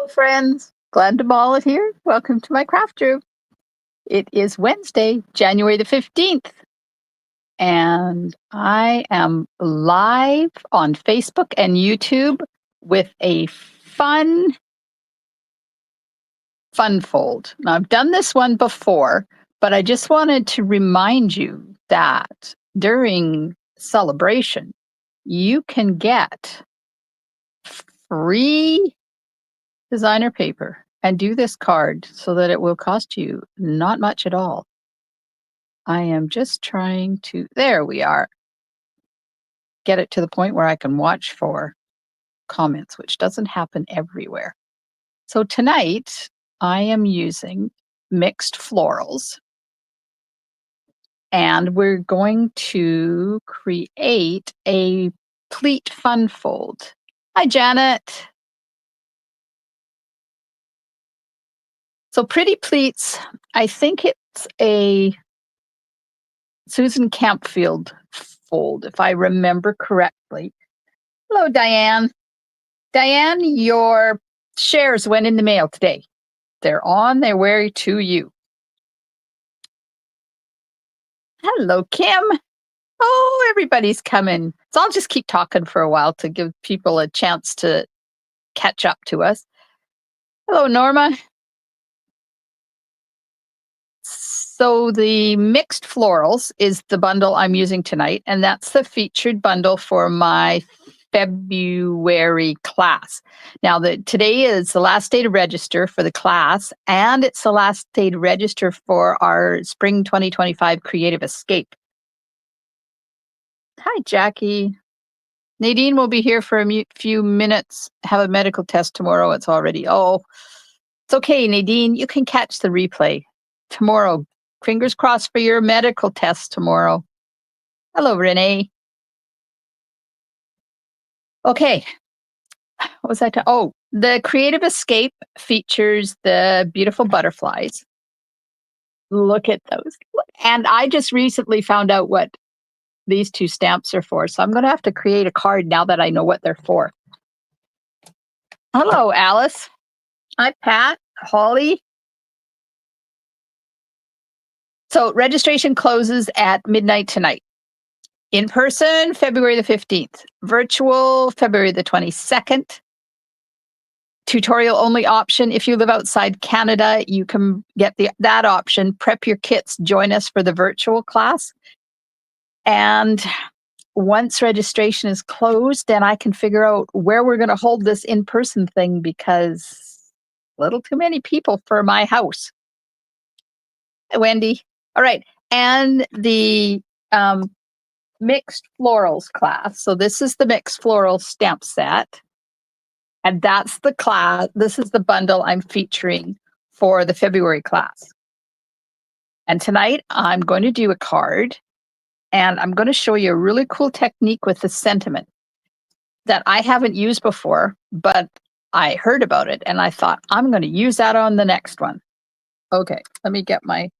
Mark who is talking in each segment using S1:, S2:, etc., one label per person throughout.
S1: friends. Glad to ball it here. Welcome to my craft room. It is Wednesday, January the 15th, and I am live on Facebook and YouTube with a fun fold. Now, I've done this one before, but I just wanted to remind you that during Sale-a-Bration, you can get free designer paper and do this card so that it will cost you not much at all. I am just trying to, there we are, get it to the point where I can watch for comments, which doesn't happen everywhere. So tonight I am using Mixed Florals, and we're going to create a pleat fun fold. Hi, Janet. So Pretty Pleats, I think it's a Susan Campfield fold, if I remember correctly. Hello, Diane. Diane, your shares went in the mail today. They're on their way to you. Hello, Kim. Oh, everybody's coming. So I'll just keep talking for a while to give people a chance to catch up to us. Hello, Norma. So the Mixed Florals is the bundle I'm using tonight, and that's the featured bundle for my February class. Now, today is the last day to register for the class, and it's the last day to register for our Spring 2025 Creative Escape. Hi, Jackie. Nadine will be here for a few minutes, have a medical test tomorrow. It's okay, Nadine. You can catch the replay tomorrow. Fingers crossed for your medical test tomorrow. Hello, Renee. Okay. What was I talking? Oh, the Creative Escape features the beautiful butterflies. Look at those. And I just recently found out what these two stamps are for. So I'm going to have to create a card now that I know what they're for. Hello, Alice. Hi, Pat. Holly. So registration closes at midnight tonight. In person, February the 15th. Virtual, February the 22nd. Tutorial only option. If you live outside Canada, you can get that option. Prep your kits. Join us for the virtual class. And once registration is closed, then I can figure out where we're going to hold this in-person thing, because a little too many people for my house. Hi, Wendy. All right. And the Mixed Florals class. So this is the Mixed Floral stamp set. And that's the class. This is the bundle I'm featuring for the February class. And tonight I'm going to do a card, and I'm going to show you a really cool technique with the sentiment that I haven't used before, but I heard about it and I thought I'm going to use that on the next one. Okay, let me get my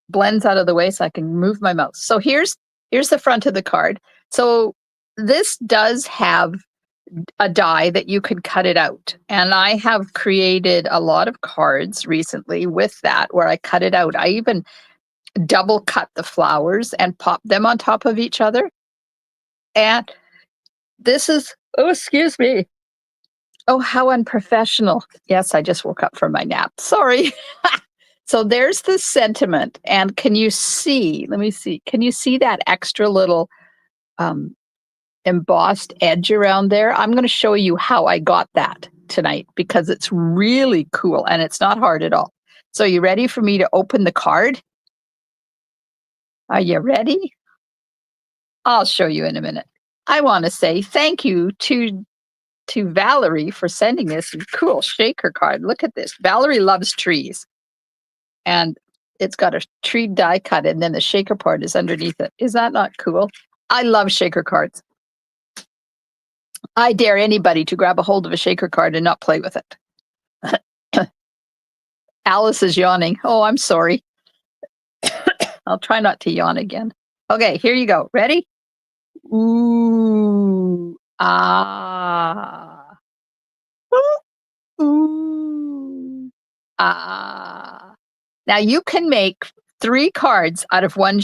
S1: blends out of the way so I can move my mouse. So here's the front of the card. So this does have a die that you can cut it out. And I have created a lot of cards recently with that where I cut it out. I even double cut the flowers and pop them on top of each other. And this is, oh, excuse me. Oh, how unprofessional. Yes, I just woke up from my nap. Sorry. So there's the sentiment. And can you see, let me see, can you see that extra little embossed edge around there? I'm going to show you how I got that tonight, because it's really cool and it's not hard at all. So you ready for me to open the card? Are you ready? I'll show you in a minute. I want to say thank you to Valerie for sending this cool shaker card. Look at this. Valerie loves trees. And it's got a tree die cut, and then the shaker part is underneath it. Is that not cool? I love shaker cards. I dare anybody to grab a hold of a shaker card and not play with it. Alice is yawning. Oh, I'm sorry. I'll try not to yawn again. Okay, here you go. Ready? Ooh. Ah. Now you can make 3 cards out of one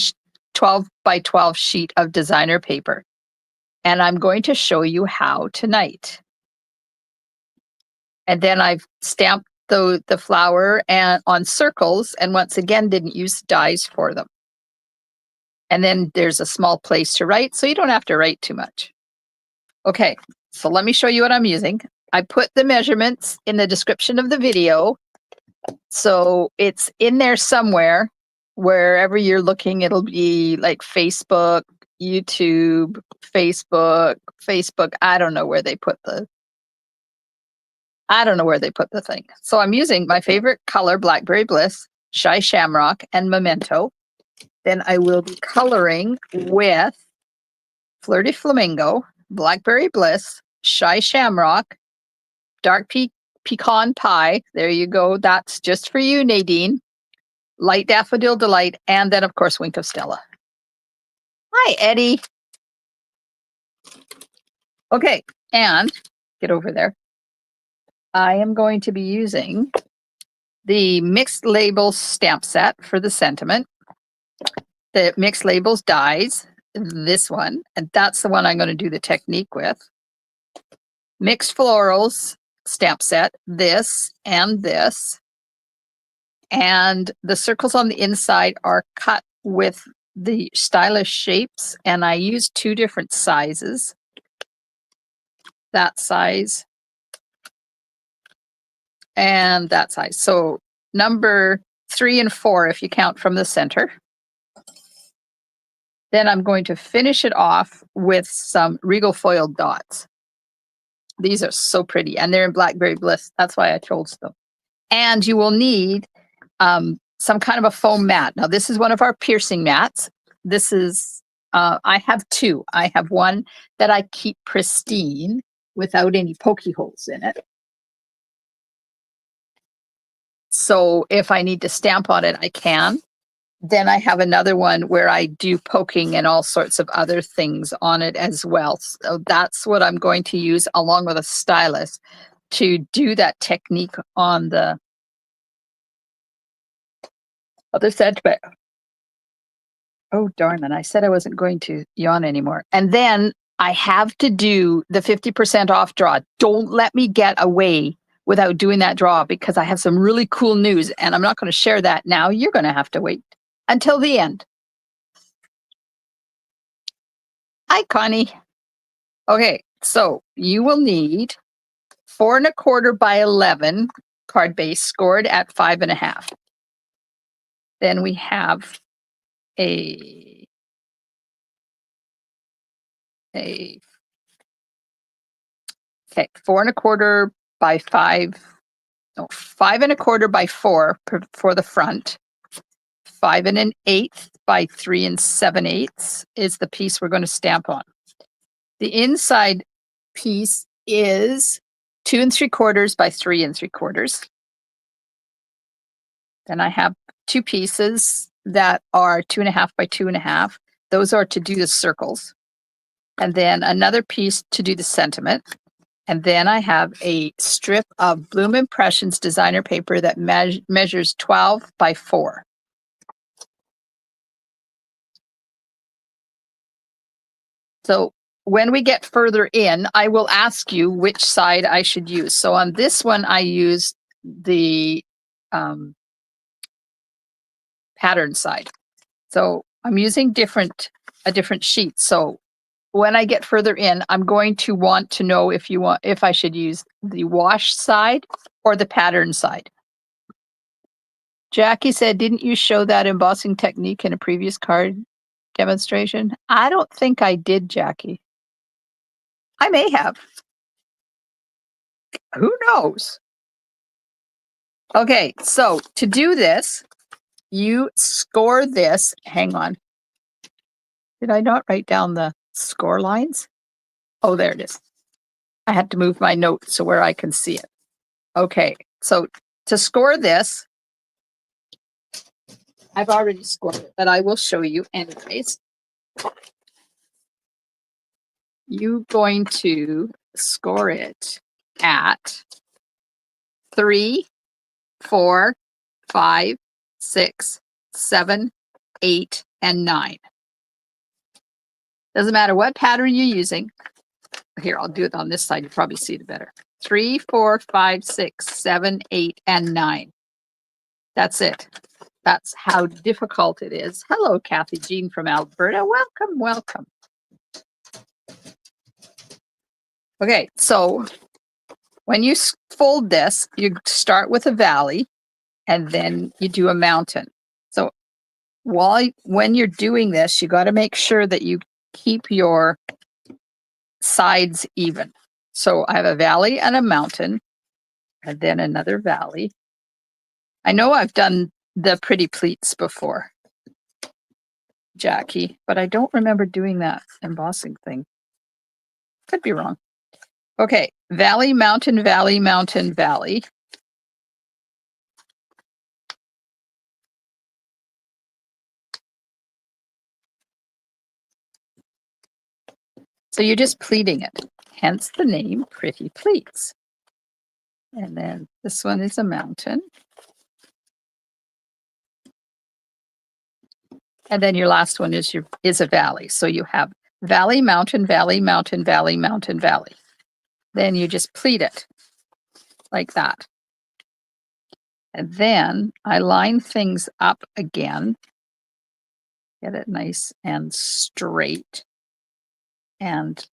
S1: 12 by 12 sheet of designer paper. And I'm going to show you how tonight. And then I've stamped the flower and on circles, and once again didn't use dies for them. And then there's a small place to write, so you don't have to write too much. Okay, so let me show you what I'm using. I put the measurements in the description of the video. So it's in there somewhere. Wherever you're looking, it'll be like Facebook, YouTube, Facebook. I don't know where they put the thing. So I'm using my favorite color, Blackberry Bliss, Shy Shamrock, and Memento. Then I will be coloring with Flirty Flamingo, Blackberry Bliss, Shy Shamrock, Dark Pecan Pie. There you go. That's just for you, Nadine. Light Daffodil Delight, and then, of course, Wink of Stella. Hi, Eddie. Okay, and get over there. I am going to be using the Mixed Labels stamp set for the sentiment. The Mixed Labels dies, this one, and that's the one I'm going to do the technique with. Mixed Florals stamp set, this and this. And the circles on the inside are cut with the stylish shapes, and I use 2 different sizes. That size and that size. So number 3 and 4, if you count from the center. Then I'm going to finish it off with some regal foiled dots. These are so pretty, and they're in Blackberry Bliss. That's why I chose them. And you will need some kind of a foam mat. Now, this is one of our piercing mats. This is, I have 2. I have one that I keep pristine without any pokey holes in it. So if I need to stamp on it, I can. Then I have another one where I do poking and all sorts of other things on it as well. So that's what I'm going to use along with a stylus to do that technique on the other side. Oh, darn it. I said I wasn't going to yawn anymore. And then I have to do the 50% off draw. Don't let me get away without doing that draw, because I have some really cool news, and I'm not going to share that now. You're going to have to wait until the end. Hi, Connie. Okay, so you will need 4 1/4 by 11 card base scored at 5 1/2. Then we have a 4 1/4 by 5, no, 5 1/4 by 4 for the front. 5 1/8 by 3 7/8 is the piece we're going to stamp on. The inside piece is 2 3/4 by 3 3/4. Then I have 2 pieces that are 2 1/2 by 2 1/2. Those are to do the circles. And then another piece to do the sentiment. And then I have a strip of Bloom Impressions designer paper that measures 12 by 4. So when we get further in, I will ask you which side I should use. So on this one, I use the pattern side. So I'm using a different sheet. So when I get further in, I'm going to want to know if I should use the wash side or the pattern side. Jackie said, didn't you show that embossing technique in a previous card demonstration? I don't think I did, Jackie. I may have. Who knows? Okay, so to do this, you score this. Hang on. Did I not write down the score lines? Oh, there it is. I had to move my note so where I can see it. Okay, so to score this, I've already scored it, but I will show you anyways. You're going to score it at 3 4, 5, 6, 7, 8, and 9. Doesn't matter what pattern you're using. Here, I'll do it on this side. You probably see it better. 3, 4, 5, 6, 7, 8, and 9. That's it. That's how difficult it is. Hello, Kathy Jean from Alberta. Welcome, welcome. Okay, so when you fold this, you start with a valley and then you do a mountain. So when you're doing this, you got to make sure that you keep your sides even. So I have a valley and a mountain and then another valley. I know I've done the Pretty Pleats before, Jackie, but I don't remember doing that embossing thing. Could be wrong. Okay, valley, mountain, valley, mountain, valley. So you're just pleating it, hence the name Pretty Pleats. And then this one is a mountain. And then your last one is a valley. So you have valley, mountain, valley, mountain, valley, mountain, valley. Then you just pleat it like that. And then I line things up again. Get it nice and straight. And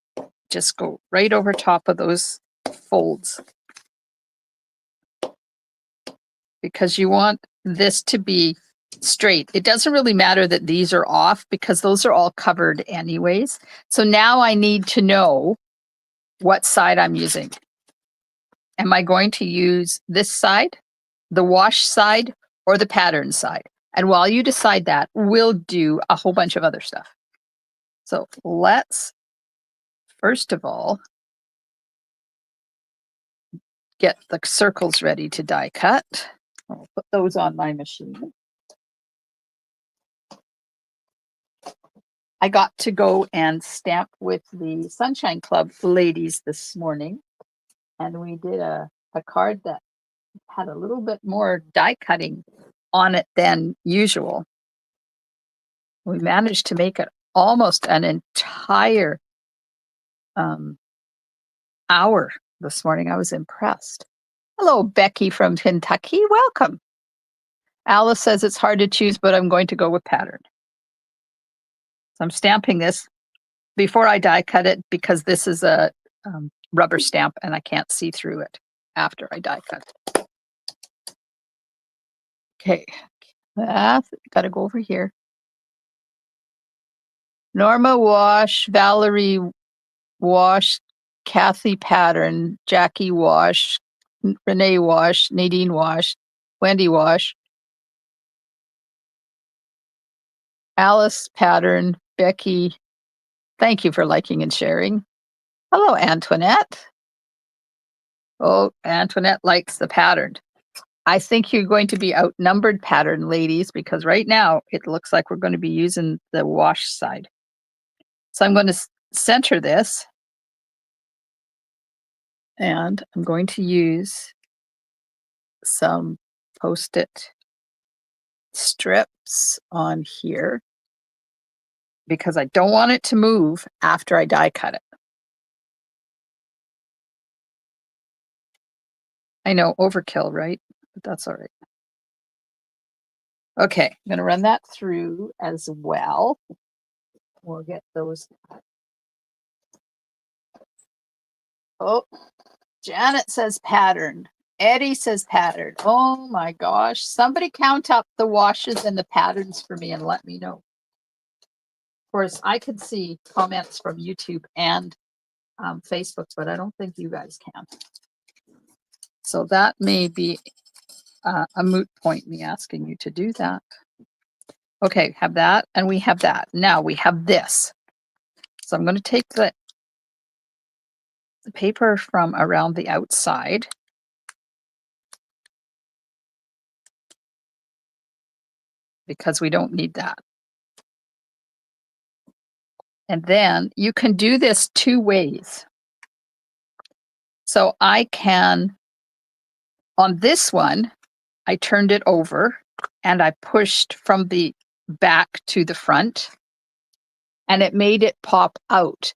S1: just go right over top of those folds. Because you want this to be straight. It doesn't really matter that these are off because those are all covered anyways. So now I need to know what side I'm using. Am I going to use this side, the wash side, or the pattern side? And while you decide that, we'll do a whole bunch of other stuff. So let's, first of all, get the circles ready to die cut. I'll put those on my machine. I got to go and stamp with the Sunshine Club ladies this morning. And we did a card that had a little bit more die cutting on it than usual. We managed to make it almost an entire hour this morning. I was impressed. Hello, Becky from Kentucky. Welcome. Alice says it's hard to choose, but I'm going to go with pattern. So I'm stamping this before I die cut it because this is a rubber stamp and I can't see through it after I die cut it. Okay, got to go over here. Norma wash, Valerie wash, Kathy pattern, Jackie wash, Renee wash, Nadine wash, Wendy wash, Alice pattern, Becky. Thank you for liking and sharing. Hello, Antoinette. Oh, Antoinette likes the pattern. I think you're going to be outnumbered pattern, ladies, because right now it looks like we're going to be using the wash side. So I'm going to center this. And I'm going to use some Post-it strips on here because I don't want it to move after I die cut it. I know, overkill, right? But that's all right. Okay, I'm going to run that through as well. We'll get those. Oh, Janet says pattern. Eddie says pattern. Oh my gosh. Somebody count up the washes and the patterns for me and let me know. Of course, I could see comments from YouTube and Facebook, but I don't think you guys can. So that may be a moot point, me asking you to do that. Okay, have that, and we have that. Now we have this. So I'm going to take the paper from around the outside. Because we don't need that. And then you can do this two ways. So I can, on this one, I turned it over and I pushed from the back to the front and it made it pop out.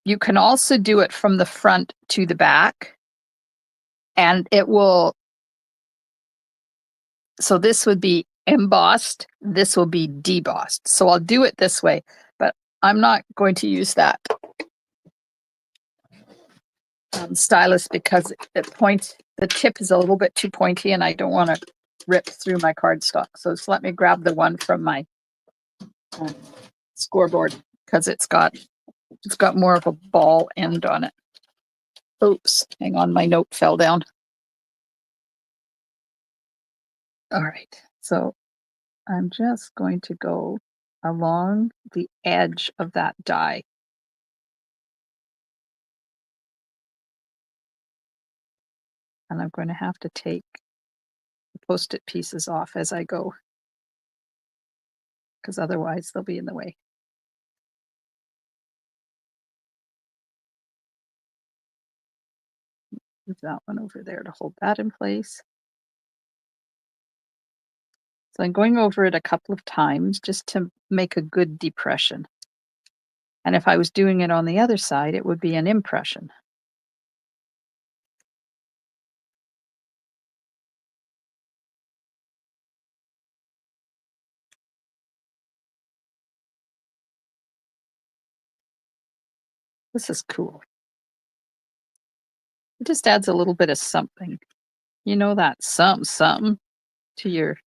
S1: You can also do it from the front to the back and it will. So this would be embossed. This will be debossed. So I'll do it this way, but I'm not going to use that stylus because the tip is a little bit too pointy and I don't want to rip through my cardstock. So just let me grab the one from my scoreboard because it's got more of a ball end on it. Oops, hang on, my note fell down. All right, so I'm just going to go along the edge of that die. And I'm going to have to take the Post-it pieces off as I go, because otherwise they'll be in the way. Move that one over there to hold that in place. So I'm going over it a couple of times just to make a good depression. And if I was doing it on the other side, it would be an impression. This is cool. It just adds a little bit of something. You know, that something to your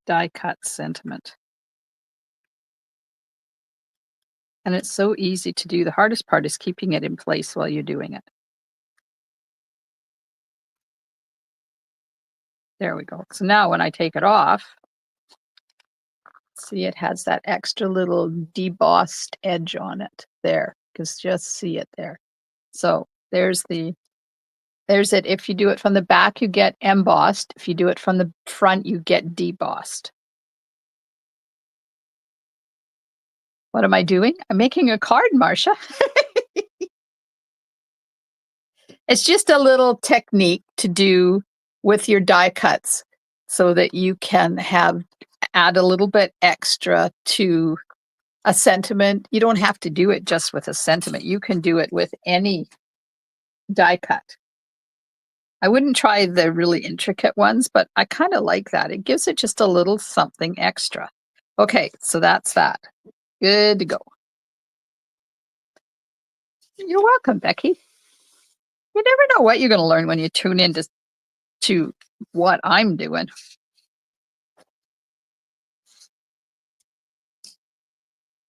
S1: die cut sentiment. And it's so easy to do. The hardest part is keeping it in place while you're doing it. There we go. So now when I take it off, see, it has that extra little debossed edge on it there, because just see it there. So there's it. If you do it from the back, you get embossed. If you do it from the front, you get debossed. What am I doing? I'm making a card, Marcia. It's just a little technique to do with your die cuts so that you can add a little bit extra to a sentiment. You don't have to do it just with a sentiment. You can do it with any die cut. I wouldn't try the really intricate ones, but I kind of like that. It gives it just a little something extra. Okay, so that's that. Good to go. You're welcome, Becky. You never know what you're going to learn when you tune in to what I'm doing.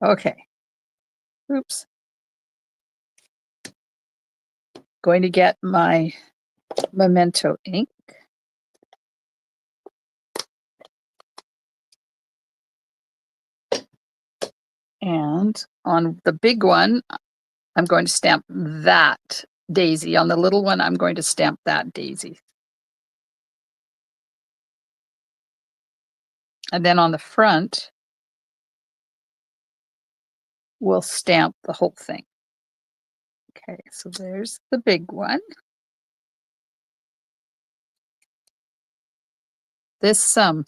S1: Okay. Oops. Going to get my Memento ink. And on the big one, I'm going to stamp that daisy. On the little one, I'm going to stamp that daisy. And then on the front, we'll stamp the whole thing. Okay, so there's the big one. This stamp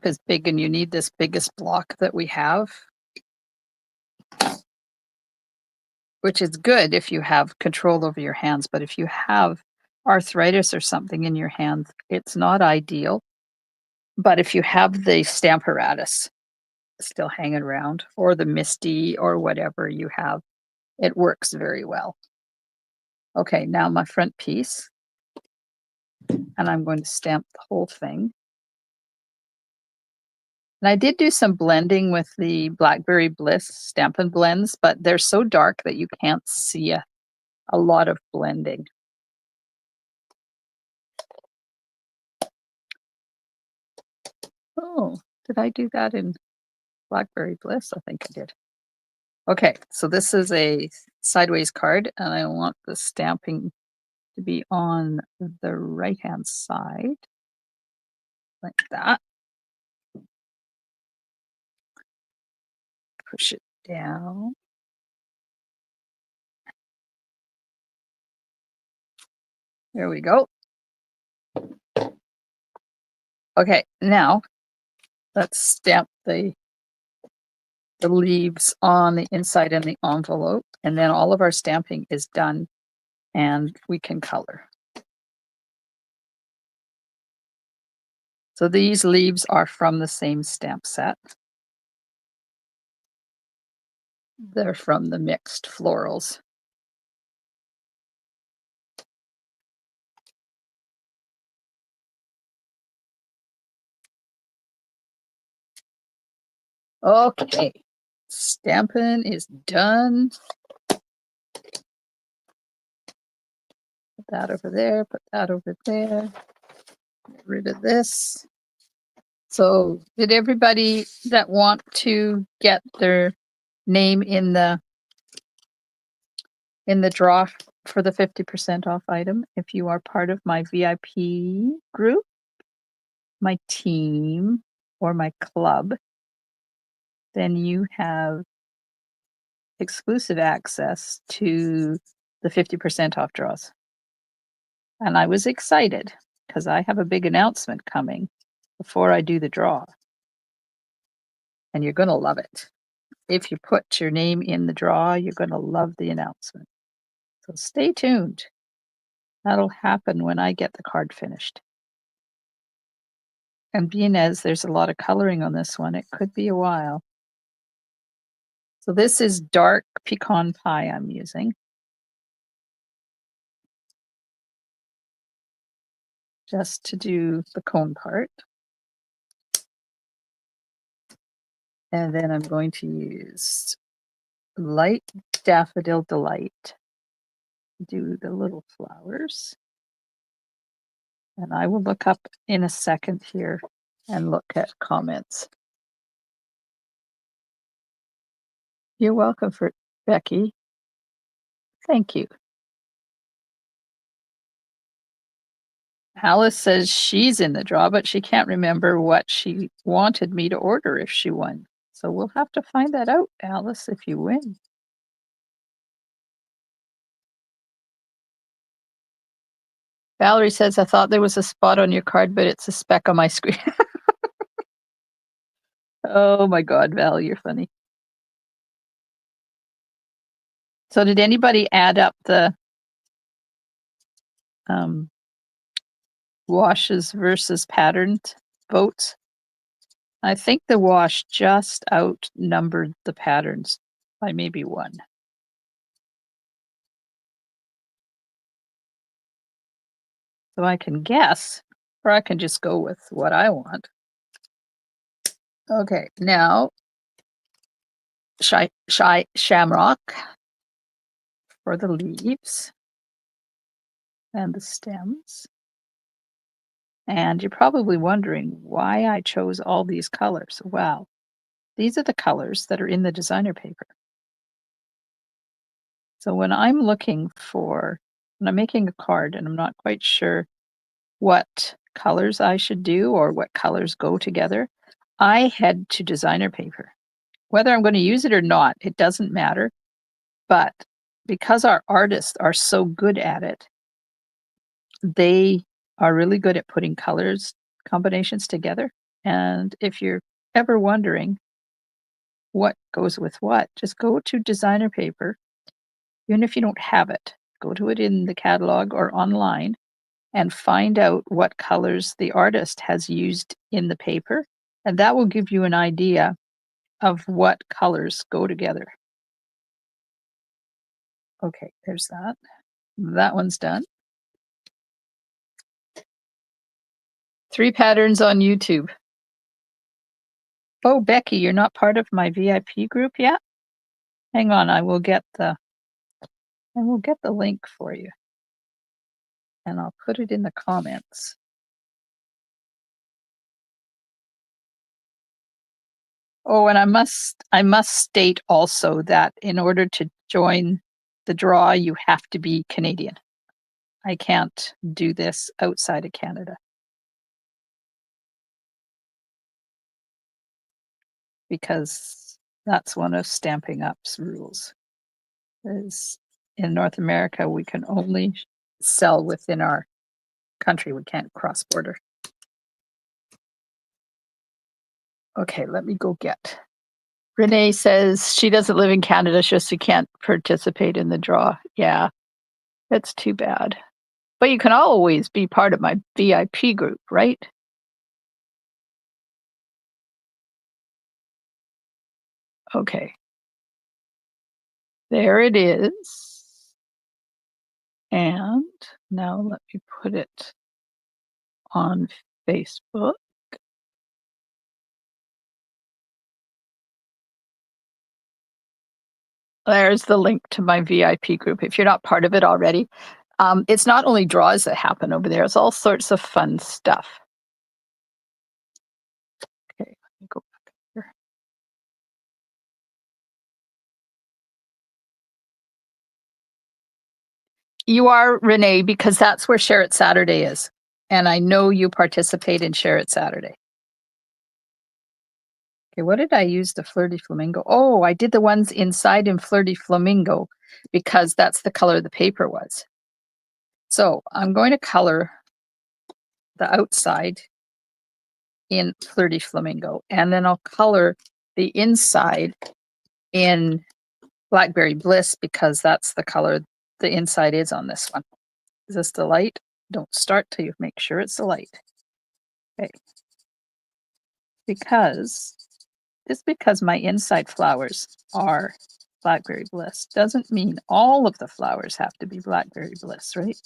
S1: is big and you need this biggest block that we have, which is good if you have control over your hands, but if you have arthritis or something in your hands, it's not ideal. But if you have the Stamparatus still hanging around, or the Misty, or whatever you have, it works very well. Okay, now my front piece, and I'm going to stamp the whole thing. And I did do some blending with the Blackberry Bliss Stampin' Blends, but they're so dark that you can't see a lot of blending. Oh, did I do that in Blackberry Bliss? I think I did. Okay, so this is a sideways card, and I want the stamping to be on the right-hand side, like that. Push it down. There we go. Okay, now let's stamp the leaves on the inside and the envelope, and then all of our stamping is done and we can color. So these leaves are from the same stamp set. They're from the Mixed Florals. Okay, stamping is done. Put that over there, put that over there. Get rid of this. So did everybody that want to get their name in the draw for the 50% off item, if you are part of my VIP group, my team, or my club, then you have exclusive access to the 50% off draws. And I was excited because I have a big announcement coming before I do the draw. And you're going to love it. If you put your name in the draw, you're going to love the announcement. So stay tuned. That'll happen when I get the card finished. And being as there's a lot of coloring on this one, it could be a while. So this is dark pecan pie I'm using. Just to do the cone part. And then I'm going to use light Daffodil Delight. Do the little flowers. And I will look up in a second here and look at comments. You're welcome, for Becky. Thank you. Alice says she's in the draw, but she can't remember what she wanted me to order if she won. So we'll have to find that out, Alice, if you win. Valerie says, I thought there was a spot on your card, but it's a speck on my screen. Oh my God, Val, you're funny. So did anybody add up the washes versus patterned votes? I think the wash just outnumbered the patterns by maybe one. So I can guess, or I can just go with what I want. Okay, now Shamrock for the leaves and the stems. And you're probably wondering why I chose all these colors. Well, these are the colors that are in the designer paper. So when I'm making a card and I'm not quite sure what colors I should do or what colors go together, I head to designer paper. Whether I'm going to use it or not, it doesn't matter. But because our artists are so good at it, they are really good at putting colors combinations together. And if you're ever wondering what goes with what, just go to designer paper. Even if you don't have it, go to it in the catalog or online and find out what colors the artist has used in the paper. And that will give you an idea of what colors go together. Okay, there's that. That one's done. 3 patterns on YouTube. Oh, Becky, you're not part of my VIP group yet? Hang on, I will get the link for you. And I'll put it in the comments. Oh, and I must state also that in order to join the draw, you have to be Canadian. I can't do this outside of Canada. Because that's one of Stampin' Up's rules. Is in North America, we can only sell within our country. We can't cross border. Okay, let me go get. Renee says she doesn't live in Canada, so she can't participate in the draw. Yeah, that's too bad. But you can always be part of my VIP group, right? Okay. There it is. And now let me put it on Facebook. There's the link to my VIP group if you're not part of it already. It's not only draws that happen over there, it's all sorts of fun stuff. Okay, let me go back here. You are, Renee, because that's where Share It Saturday is. And I know you participate in Share It Saturday. Okay, what did I use the Flirty Flamingo? Oh, I did the ones inside in Flirty Flamingo because that's the color the paper was. So I'm going to color the outside in Flirty Flamingo, and then I'll color the inside in Blackberry Bliss because that's the color the inside is on this one. Is this the light? Don't start till you make sure it's the light. Okay. Because my inside flowers are Blackberry Bliss doesn't mean all of the flowers have to be Blackberry Bliss, right?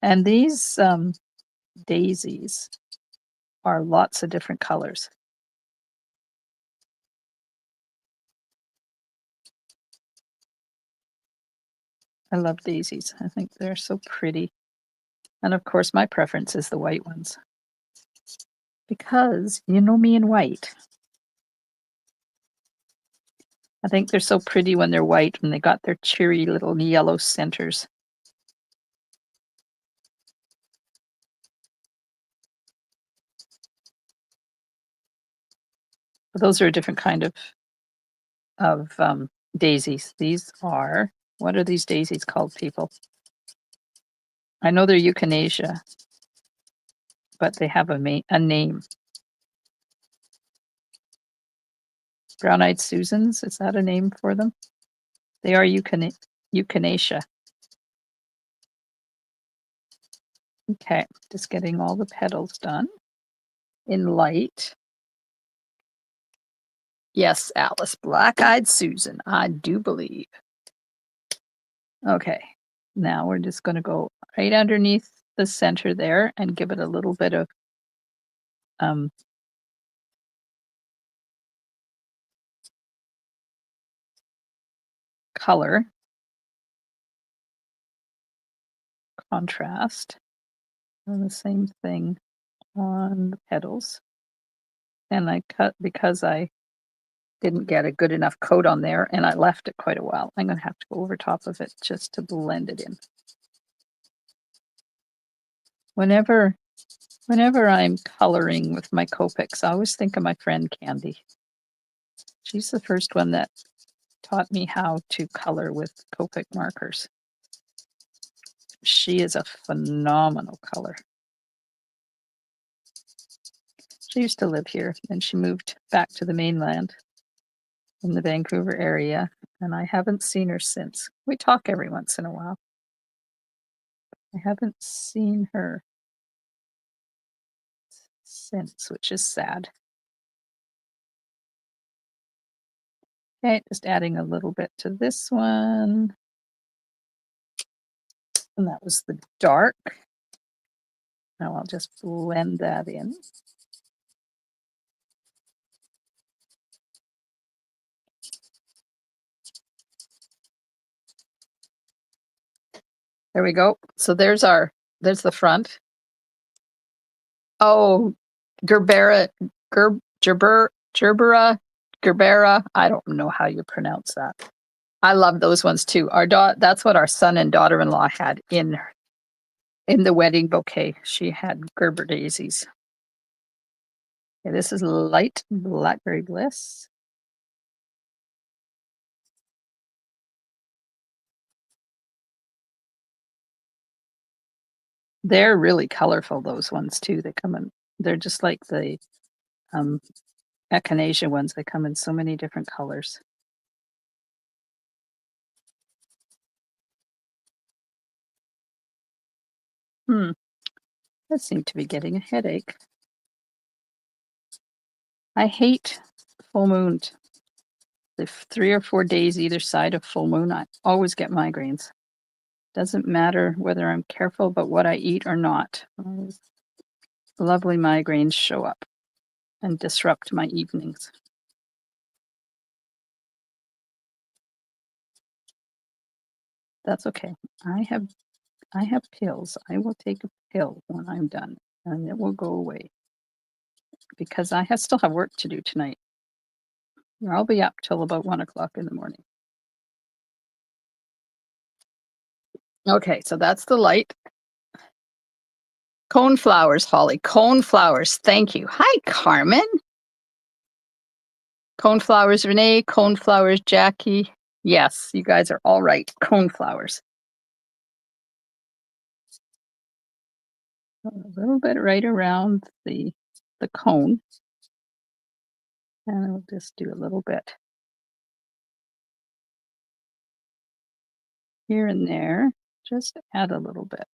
S1: And these daisies are lots of different colors. I love daisies. I think they're so pretty. And of course, my preference is the white ones. Because you know me in white. I think they're so pretty when they're white, when they got their cheery little yellow centers. But those are a different kind of daisies. These are, what are these daisies called, people? I know they're euthanasia, but they have a name. Brown-eyed Susans, is that a name for them? They are euthanasia. Okay, just getting all the petals done in light. Yes, Alice, Black-eyed Susan, I do believe. Okay, now we're just going to go right underneath the center there and give it a little bit of color, contrast, and the same thing on the petals. And I cut because I didn't get a good enough coat on there and I left it quite a while. I'm going to have to go over top of it just to blend it in. Whenever I'm coloring with my Copics, I always think of my friend Candy. She's the first one that taught me how to color with Copic markers. She is a phenomenal color. She used to live here, and she moved back to the mainland in the Vancouver area, and I haven't seen her since. We talk every once in a while. I haven't seen her since, which is sad. Okay, just adding a little bit to this one. And that was the dark. Now I'll just blend that in. There we go. So there's the front. Oh, Gerbera, Gerbera. I don't know how you pronounce that. I love those ones too. That's what our son and daughter-in-law had in the wedding bouquet. She had Gerber daisies. Okay, this is light Blackberry Bliss. They're really colorful, those ones too. They come in, they're just like the echinacea ones. They come in so many different colors. I seem to be getting a headache. I hate full moons. The 3 or 4 days either side of full moon, I always get migraines. Doesn't matter whether I'm careful about what I eat or not. Lovely migraines show up and disrupt my evenings. That's okay. I have pills. I will take a pill when I'm done and it will go away because I still have work to do tonight. I'll be up till about 1 o'clock in the morning. Okay, so that's the light. Cone flowers, Holly. Cone flowers. Thank you. Hi, Carmen. Cone flowers, Renee. Cone flowers, Jackie. Yes, you guys are all right. Cone flowers. A little bit right around the cone. And I'll just do a little bit here and there. Just add a little bit.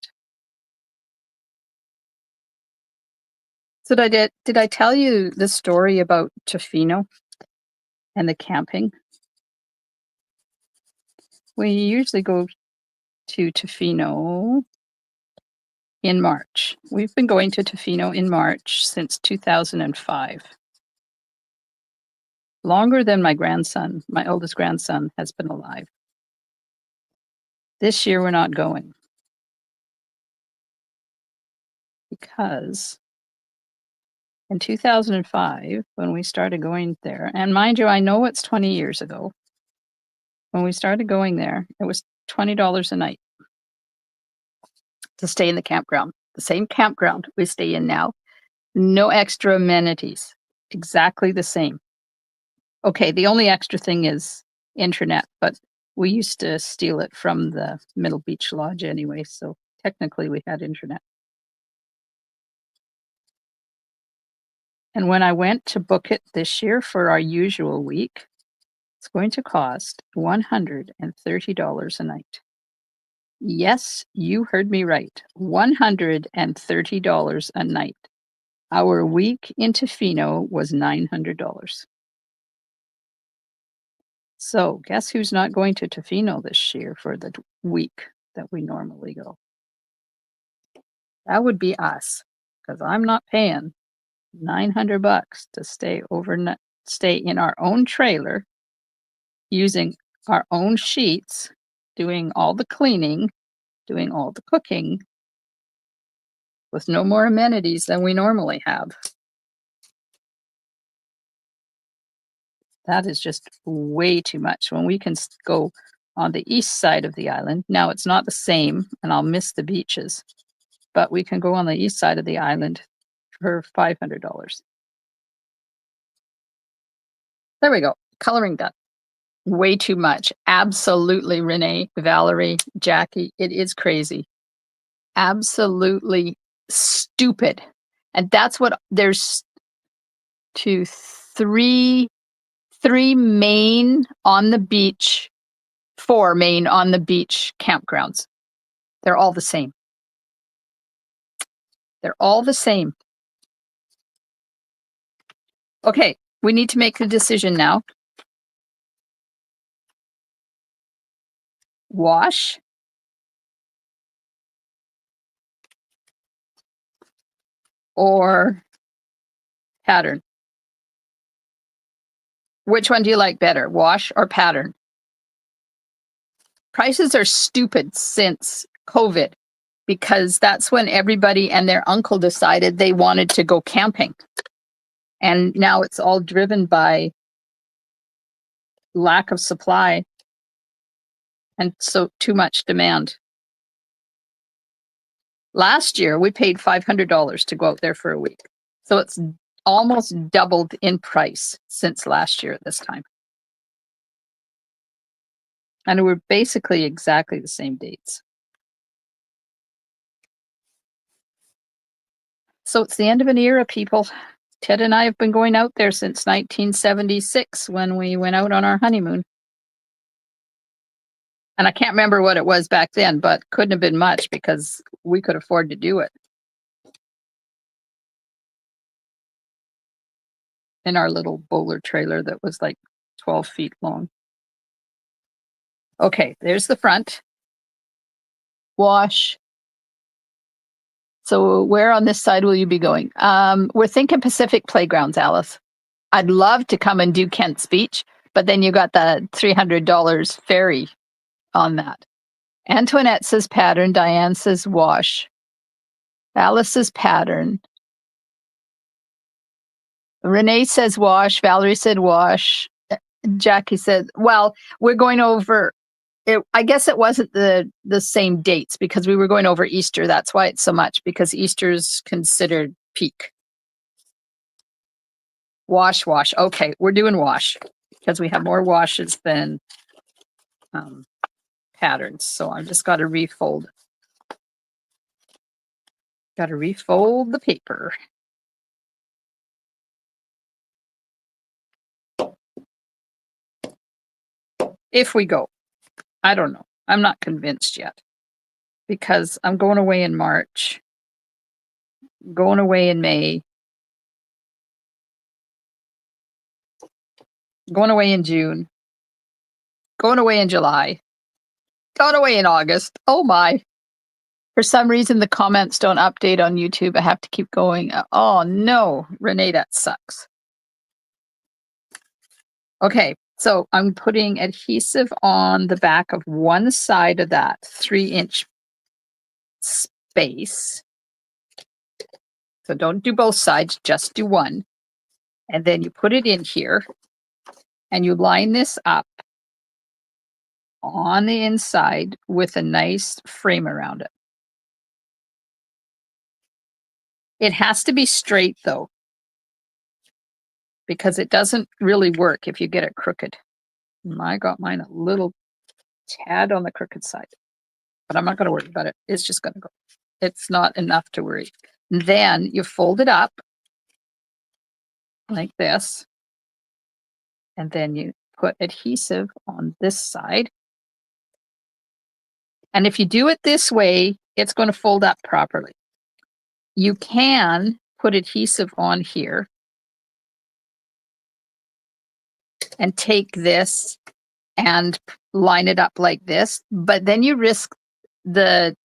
S1: So did I tell you the story about Tofino and the camping? We usually go to Tofino in March. We've been going to Tofino in March since 2005. Longer than my grandson, my oldest grandson, has been alive. This year we're not going because in 2005, when we started going there, and mind you, I know it's 20 years ago, when we started going there, it was $20 a night to stay in the campground, the same campground we stay in now. No extra amenities, exactly the same. Okay, the only extra thing is internet, but we used to steal it from the Middle Beach Lodge anyway, so technically we had internet. And when I went to book it this year for our usual week, it's going to cost $130 a night. Yes, you heard me right. $130 a night. Our week in Tofino was $900. So guess who's not going to Tofino this year for the week that we normally go? That would be us, because I'm not paying $900 to stay overnight, stay in our own trailer, using our own sheets, doing all the cleaning, doing all the cooking, with no more amenities than we normally have. That is just way too much when we can go on the east side of the island. Now it's not the same, and I'll miss the beaches, but we can go on the east side of the island for $500. There we go. Coloring done. Way too much. Absolutely, Renee, Valerie, Jackie. It is crazy. Absolutely stupid. And that's what there's three main on the beach, 4 main on the beach campgrounds. They're all the same. They're all the same. Okay, we need to make a decision now. Wash or pattern? Which one do you like better, wash or pattern? Prices are stupid since COVID, because that's when everybody and their uncle decided they wanted to go camping. And now it's all driven by lack of supply and so too much demand. Last year, we paid $500 to go out there for a week. So it's almost doubled in price since last year at this time. And we're basically exactly the same dates. So it's the end of an era, people. Ted and I have been going out there since 1976 when we went out on our honeymoon. And I can't remember what it was back then, but couldn't have been much because we could afford to do it. In our little bowler trailer that was like 12 feet long. Okay, there's the front. Wash. So where on this side will you be going? We're thinking Pacific Playgrounds, Alice. I'd love to come and do Kent's Beach, but then you got the $300 ferry on that. Antoinette says pattern. Diane says wash. Alice says pattern. Renee says wash. Valerie said wash. Jackie said, well, we're going over it. I guess it wasn't the same dates because we were going over Easter. That's why it's so much, because Easter's considered peak. Wash. Okay, we're doing wash because we have more washes than patterns. So I've just got to refold. Got to refold the paper. If we go. I don't know. I'm not convinced yet because I'm going away in March, going away in May, going away in June, going away in July, going away in August. Oh my. For some reason, the comments don't update on YouTube. I have to keep going. Oh no, Renee, that sucks. Okay, so I'm putting adhesive on the back of one side of that 3-inch space. So don't do both sides, just do one. And then you put it in here and you line this up on the inside with a nice frame around it. It has to be straight though, because it doesn't really work if you get it crooked. I got mine a little tad on the crooked side, but I'm not going to worry about it. It's just going to go. It's not enough to worry. And then you fold it up like this, and then you put adhesive on this side. And if you do it this way, it's going to fold up properly. You can put adhesive on here and take this and line it up like this, but then you risk the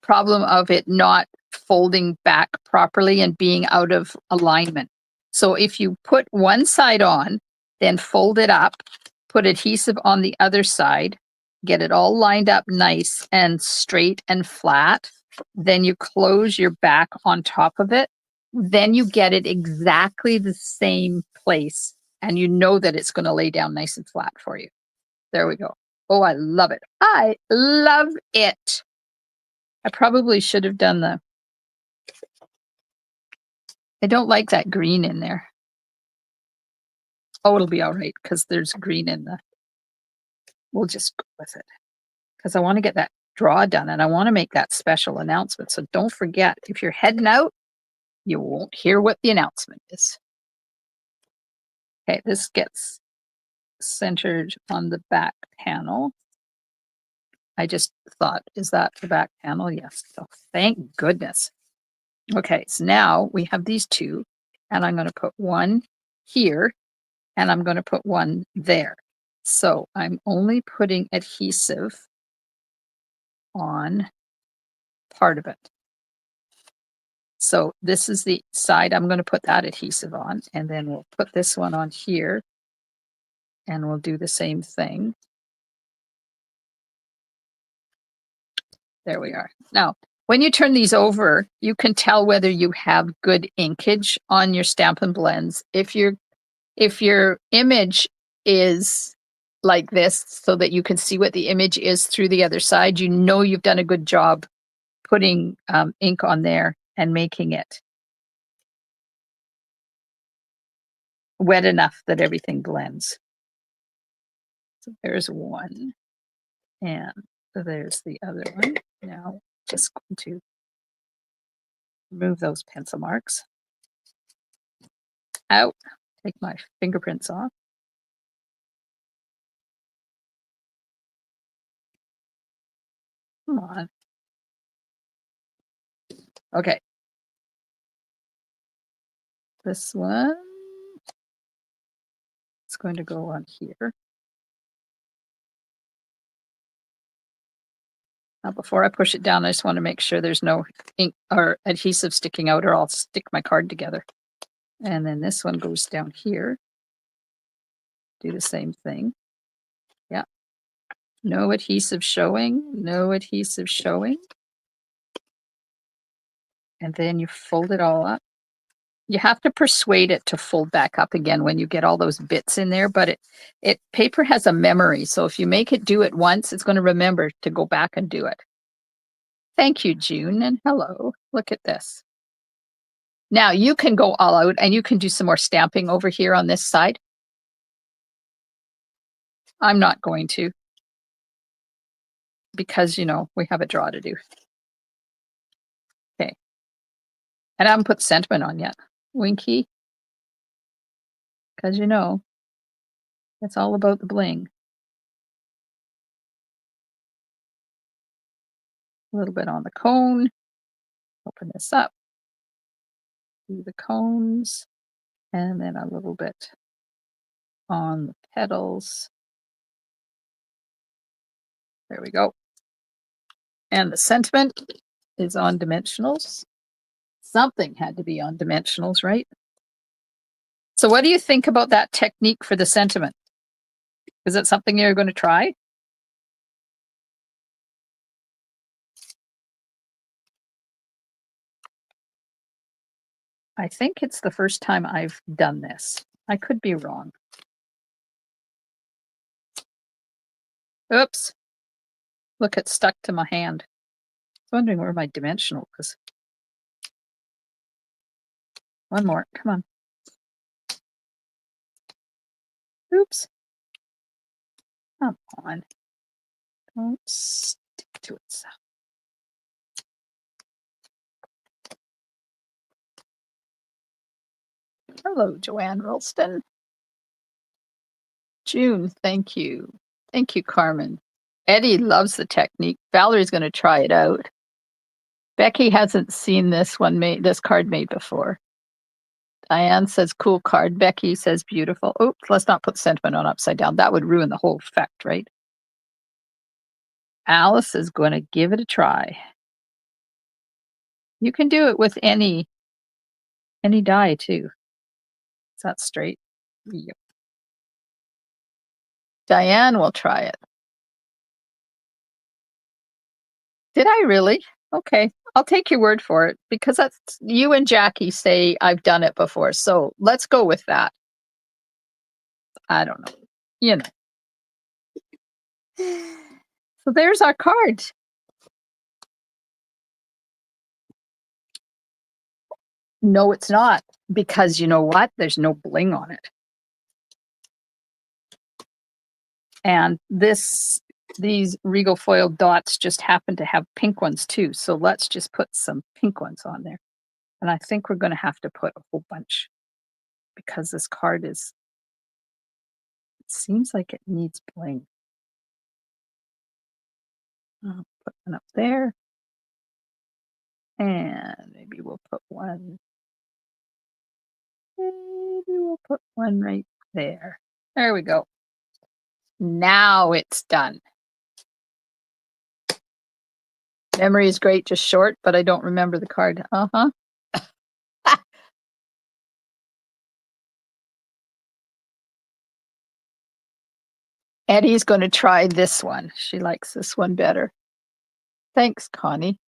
S1: problem of it not folding back properly and being out of alignment. So if you put one side on, then fold it up, put adhesive on the other side, get it all lined up nice and straight and flat, then you close your back on top of it, then you get it exactly the same place and you know that it's going to lay down nice and flat for you. There we go. Oh, I love it. I love it. I probably should have done I don't like that green in there. Oh, it'll be all right because there's green in we'll just go with it because I want to get that draw done and I want to make that special announcement. So don't forget, if you're heading out, you won't hear what the announcement is. Okay, this gets centered on the back panel. I just thought, is that the back panel? Yes. So thank goodness. Okay, so now we have these two, and I'm going to put one here, and I'm going to put one there. So I'm only putting adhesive on part of it. So this is the side I'm going to put that adhesive on, and then we'll put this one on here, and we'll do the same thing. There we are. Now, when you turn these over, you can tell whether you have good inkage on your Stampin' Blends. If your image is like this so that you can see what the image is through the other side, you know you've done a good job putting ink on there and making it wet enough that everything blends. So there's one, and there's the other one. Now just going to Remove those pencil marks. Out. Take my fingerprints off. Come on. Okay. This one is going to go on here. Now, before I push it down, I just want to make sure there's no ink or adhesive sticking out, or I'll stick my card together. And then this one goes down here. Do the same thing. Yeah. No adhesive showing. No adhesive showing. And then you fold it all up. You have to persuade it to fold back up again when you get all those bits in there, but paper has a memory. So if you make it do it once, it's going to remember to go back and do it. Thank you, June, and hello. Look at this. Now you can go all out and you can do some more stamping over here on this side. I'm not going to, because, you know, we have a draw to do. Okay. And I haven't put sentiment on yet. Winky. Because, you know, it's all about the bling. A little bit on the cone. Open this up. Do the cones. And then a little bit on the petals. There we go. And the sentiment is on dimensionals. Something had to be on dimensionals, right? So what do you think about that technique for the sentiment? Is it something you're going to try? I think it's the first time I've done this. I could be wrong. Oops. Look, it's stuck to my hand. I was wondering where my dimensional was. One more. Come on. Oops. Come on. Don't stick to itself. Hello, Joanne Ralston. June, thank you. Thank you, Carmen. Eddie loves the technique. Valerie's going to try it out. Becky hasn't seen this card made before. Diane says cool card. Becky says beautiful. Oops, let's not put sentiment on upside down. That would ruin the whole effect, right? Alice is going to give it a try. You can do it with any die too. Is that straight? Yep. Diane will try it. Did I really? Okay, I'll take your word for it, because that's you and Jackie say I've done it before. So let's go with that. I don't know. You know. So there's our card. No, it's not, because you know what? There's no bling on it. And these regal foil dots just happen to have pink ones too. So let's just put some pink ones on there. And I think we're going to have to put a whole bunch, because this card it seems like it needs bling. I'll put one up there. And maybe we'll put one. Maybe we'll put one right there. There we go. Now it's done. Memory is great, just short, but I don't remember the card. Uh-huh. Eddie's going to try this one. She likes this one better. Thanks, Connie.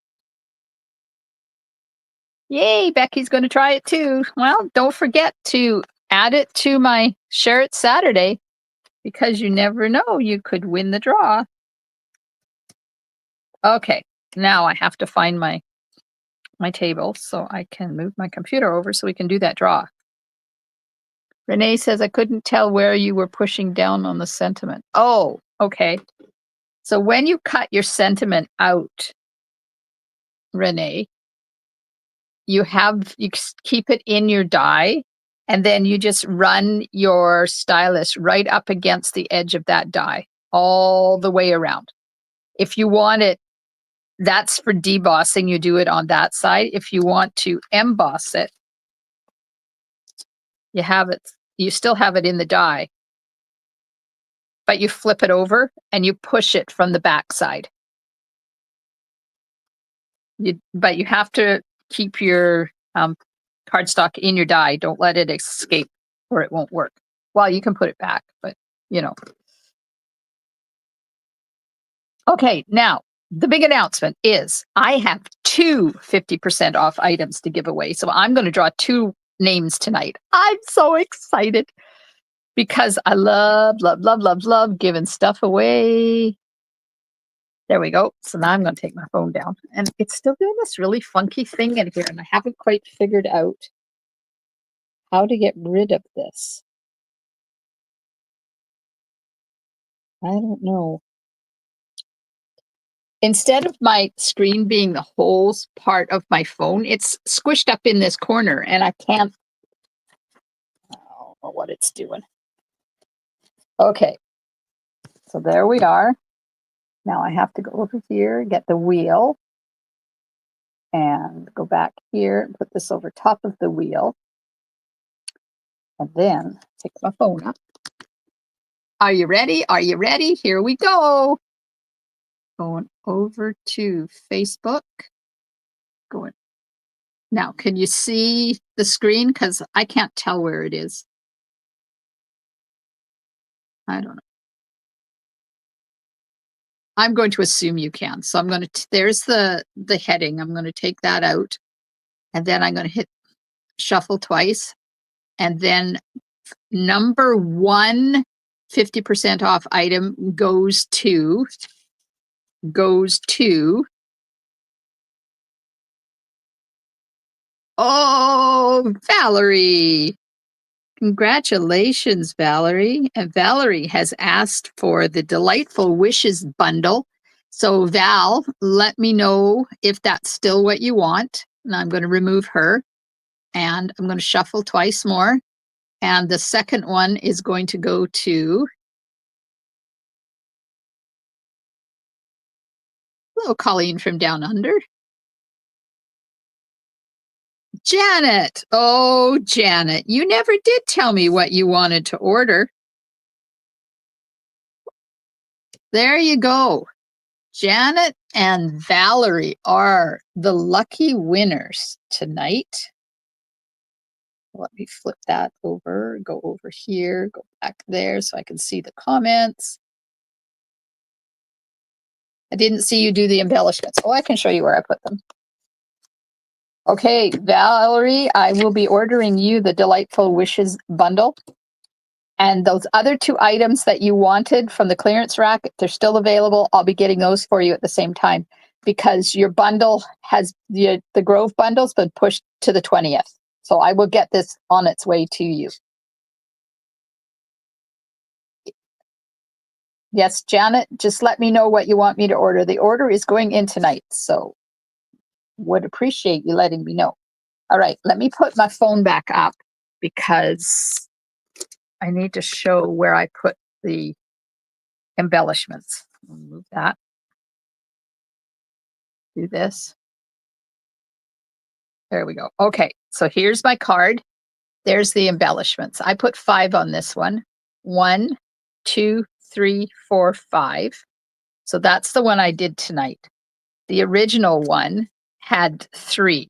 S1: Yay, Becky's going to try it too. Well, don't forget to add it to my Share It Saturday, because you never know, you could win the draw. Okay, now I have to find my table so I can move my computer over so we can do that draw. Renee says, I couldn't tell where you were pushing down on the sentiment. Oh, okay. So when you cut your sentiment out, Renee, you keep it in your die, and then you just run your stylus right up against the edge of that die all the way around. If you want it, that's for debossing, you do it on that side. If you want to emboss it, you still have it in the die, but you flip it over and you push it from the back side. But you have to keep your cardstock in your die. Don't let it escape or it won't work. Well, you can put it back, but you know. Okay, now the big announcement is I have 2 50% off items to give away. So I'm going to draw 2 names tonight. I'm so excited because I love giving stuff away. There we go. So now I'm going to take my phone down. And it's still doing this really funky thing in here, and I haven't quite figured out how to get rid of this. I don't know. Instead of my screen being the whole part of my phone, it's squished up in this corner, and I can't. I don't know what it's doing. Okay. So there we are. Now I have to go over here, get the wheel, and go back here and put this over top of the wheel. And then pick my phone up. Are you ready? Are you ready? Here we go. Going over to Facebook. Going. Now, can you see the screen? Because I can't tell where it is. I don't know. I'm going to assume you can. So I'm going to, there's the heading. I'm going to take that out. And then I'm going to hit shuffle twice. And then number 1 50% off item goes to oh, Valerie. Congratulations, Valerie. And Valerie has asked for the Delightful Wishes bundle. So Val, let me know if that's still what you want. And I'm going to remove her. And I'm going to shuffle twice more. And the second one is going to go to hello, Colleen from Down Under. Janet. Oh, Janet, you never did tell me what you wanted to order. There you go. Janet and Valerie are the lucky winners tonight. Let me flip that over, go over here, go back there so I can see the comments. I didn't see you do the embellishments. Oh, I can show you where I put them. Okay, Valerie, I will be ordering you the Delightful Wishes bundle. And those other 2 items that you wanted from the clearance rack, if they're still available, I'll be getting those for you at the same time because your bundle has the Grove bundle's been pushed to the 20th. So I will get this on its way to you. Yes, Janet, just let me know what you want me to order. The order is going in tonight, so would appreciate you letting me know. All right, let me put my phone back up because I need to show where I put the embellishments. I'll move that. Do this. There we go. Okay, so here's my card. There's the embellishments. I put 5 on this one. 1, 2, 3, 4, 5. So that's the one I did tonight. The original one had 3.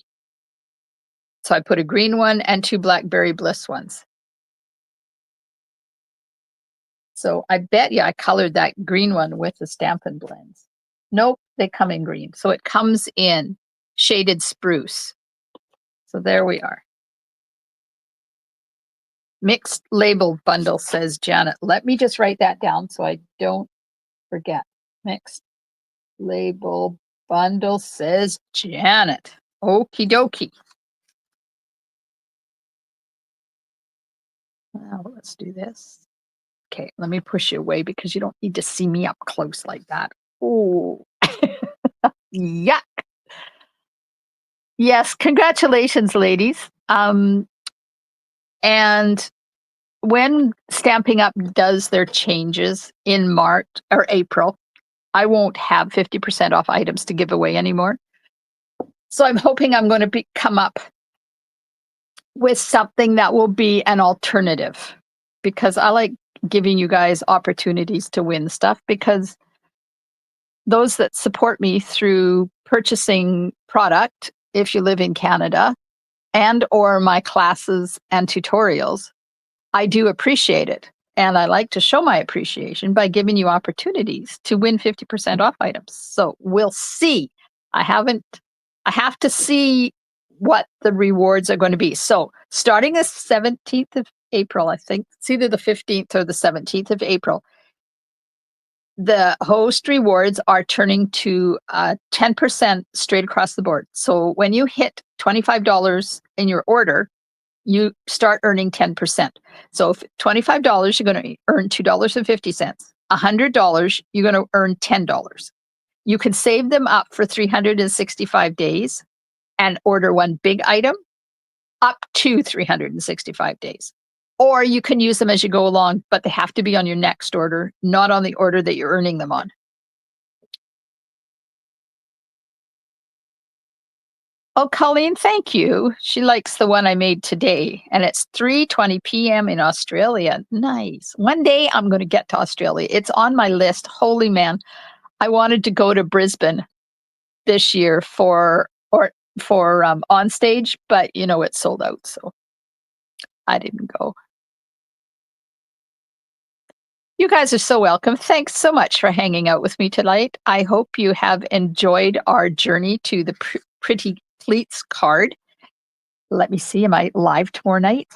S1: So I put a green one and 2 Blackberry Bliss ones. So I bet you I colored that green one with the Stampin' Blends. Nope, they come in green. So it comes in shaded spruce. So there we are. Mixed label bundle, says Janet. Let me just write that down so I don't forget. Mixed label bundle, says Janet. Okie dokie. Now let's do this. Okay, let me push you away because you don't need to see me up close like that. Oh, yuck. Yes, congratulations, ladies. And when Stamping Up does their changes in March or April, I won't have 50% off items to give away anymore. So I'm hoping I'm going to come up with something that will be an alternative, because I like giving you guys opportunities to win stuff, because those that support me through purchasing product, if you live in Canada, and or my classes and tutorials, I do appreciate it. And I like to show my appreciation by giving you opportunities to win 50% off items. So we'll see. I have to see what the rewards are going to be. So starting the 17th of April, I think it's either the 15th or the 17th of April, the host rewards are turning to 10% straight across the board. So when you hit $25 in your order, you start earning 10%. So if $25, you're going to earn $2.50. $100, you're going to earn $10. You can save them up for 365 days and order one big item up to 365 days. Or you can use them as you go along, but they have to be on your next order, not on the order that you're earning them on. Oh, Colleen, thank you. She likes the one I made today, and it's 3:20 p.m. in Australia. Nice. One day I'm going to get to Australia. It's on my list. Holy man, I wanted to go to Brisbane this year for on stage, but it's sold out, so I didn't go. You guys are so welcome. Thanks so much for hanging out with me tonight. I hope you have enjoyed our journey to the Pretty Pleats card. Let me see. Am I live tomorrow night?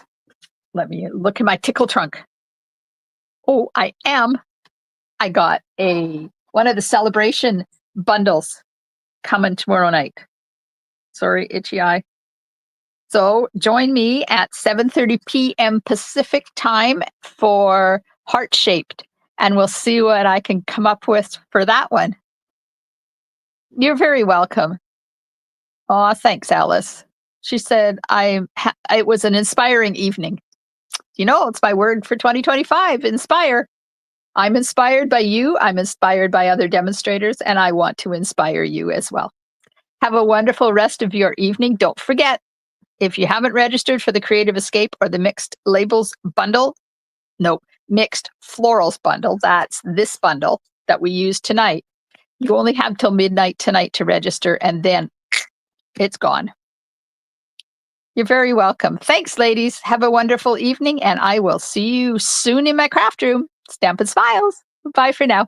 S1: Let me look in my tickle trunk. Oh, I am. I got one of the Sale-a-Bration bundles coming tomorrow night. Sorry, itchy eye. So join me at 7:30 p.m. Pacific time for Heart Shaped, and we'll see what I can come up with for that one. You're very welcome. Oh, thanks, Alice. She said it was an inspiring evening. It's my word for 2025, inspire. I'm inspired by you. I'm inspired by other demonstrators, and I want to inspire you as well. Have a wonderful rest of your evening. Don't forget, if you haven't registered for the Creative Escape or the Mixed Labels bundle, Mixed Florals bundle, that's this bundle that we use tonight. You only have till midnight tonight to register, and then it's gone. You're very welcome. Thanks, ladies. Have a wonderful evening, and I will see you soon in my craft room. Stamp and smiles. Bye for now.